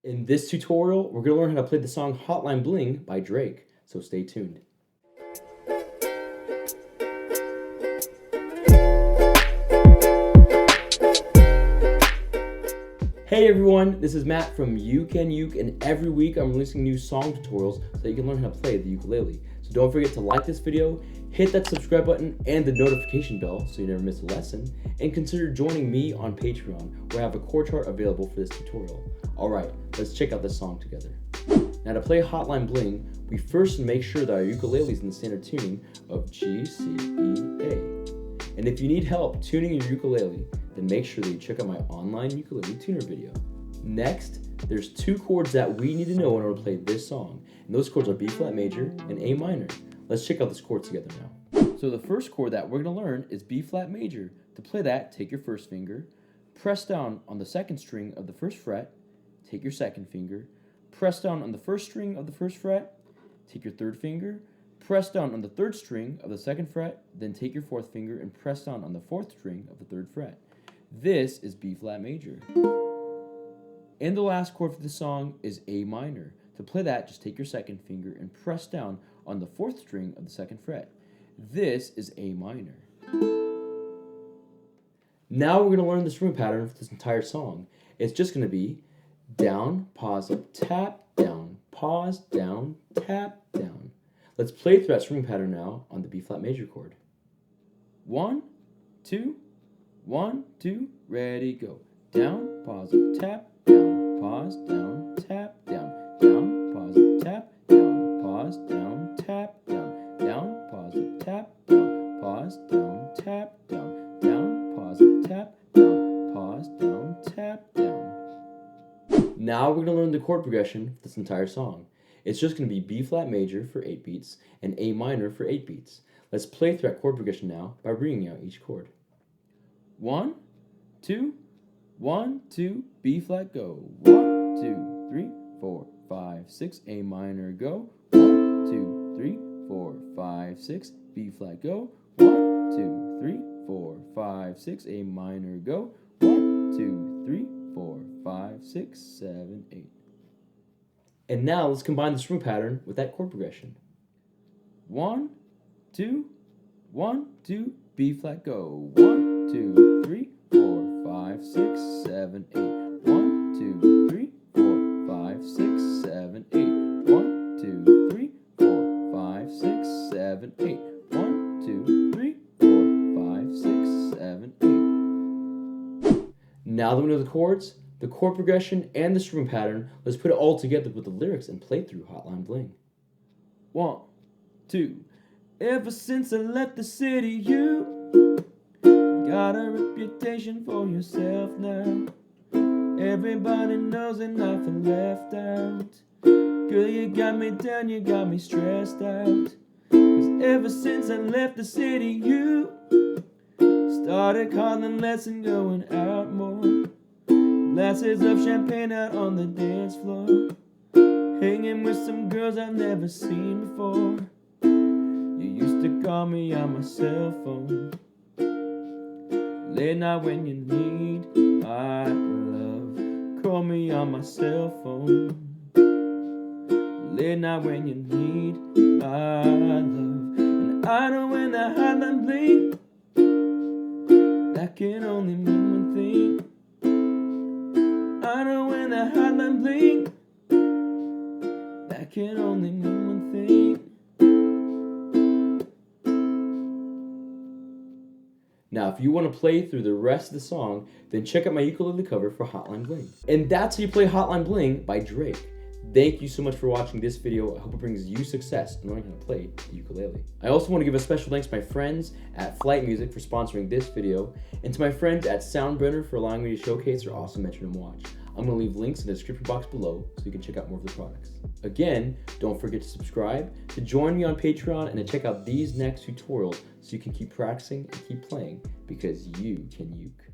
In this tutorial, we're going to learn how to play the song Hotline Bling by Drake, so stay tuned. Hey everyone, this is Matt from You Can Uke, and every week I'm releasing new song tutorials so that you can learn how to play the ukulele. So don't forget to like this video, hit that subscribe button and the notification bell so you never miss a lesson, and consider joining me on Patreon where I have a chord chart available for this tutorial. Alright, let's check out this song together. Now to play Hotline Bling, we first make sure that our ukulele is in the standard tuning of G, C, E, A. And if you need help tuning your ukulele, then make sure that you check out my online ukulele tuner video. Next, there's two chords that we need to know in order to play this song, and those chords are B flat major and A minor. Let's check out this chord together now. So the first chord that we're going to learn is B flat major. To play that, take your first finger, press down on the second string of the first fret, take your second finger, press down on the first string of the first fret, take your third finger, press down on the third string of the second fret, then take your fourth finger and press down on the fourth string of the third fret. This is B flat major. And the last chord for the song is A minor. To play that, just take your second finger and press down on the fourth string of the second fret. This is A minor. Now we're going to learn the strumming pattern for this entire song. It's just going to be down, pause, up, tap, down, pause, down, tap, down. Let's play through that strumming pattern now on the B flat major chord. 1, 2, 1, 2, ready, go. Down, pause, up, tap, down, pause, down, tap, down, down, pause, up, tap, down, pause, down, tap, down, down, pause, up, tap, down, pause, down, tap, down, down, pause, up, tap, down, pause, down, tap, down. Now we're going to learn the chord progression for this entire song. It's just going to be B flat major for 8 beats and A minor for 8 beats. Let's play through that chord progression now by reading out each chord. 1, 2, 1, 2, B flat, go. 1, 2, 3, 4, 5, 6, A minor, go. 1, 2, 3, 4, 5, 6, B flat, go. 1, 2, 3, 4, 5, 6, A minor, go. 1, 2, 3, 4, 5, 6, 7, 8. And now let's combine the strumming pattern with that chord progression. 1, 2, 1, 2, B flat, go. 1, 2, 3, 4, 5, 6, 7, 8. 1, 2, 3, 4, 5, 6, 7, 8. 1, 2, 3, 4, 5, 6, 7, 8. 1, 2, 3, 4, 5, 6, 7, 8. Now that we know the chords, the chord progression, and the strumming pattern, let's put it all together with the lyrics and play through Hotline Bling. 1, 2. Ever since I left the city, you got a reputation for yourself now. Everybody knows and I feel left out. Girl, you got me down, you got me stressed out. 'Cause ever since I left the city, you started calling less and going out more. Glasses of champagne out on the dance floor, hanging with some girls I've never seen before. You used to call me on my cell phone late night when you need my love. Call me on my cell phone late night when you need my love. And I know when the hotline bling, that can only mean one thing. I know when the hotline bling, that can only mean one thing. Now, if you want to play through the rest of the song, then check out my ukulele cover for Hotline Bling. And that's how you play Hotline Bling by Drake. Thank you so much for watching this video. I hope it brings you success in learning how to play the ukulele. I also want to give a special thanks to my friends at Flight Music for sponsoring this video, and to my friends at Soundbrenner for allowing me to showcase their awesome metronome watch. I'm going to leave links in the description box below so you can check out more of the products. Again, don't forget to subscribe, to join me on Patreon, and to check out these next tutorials so you can keep practicing and keep playing, because you can uke.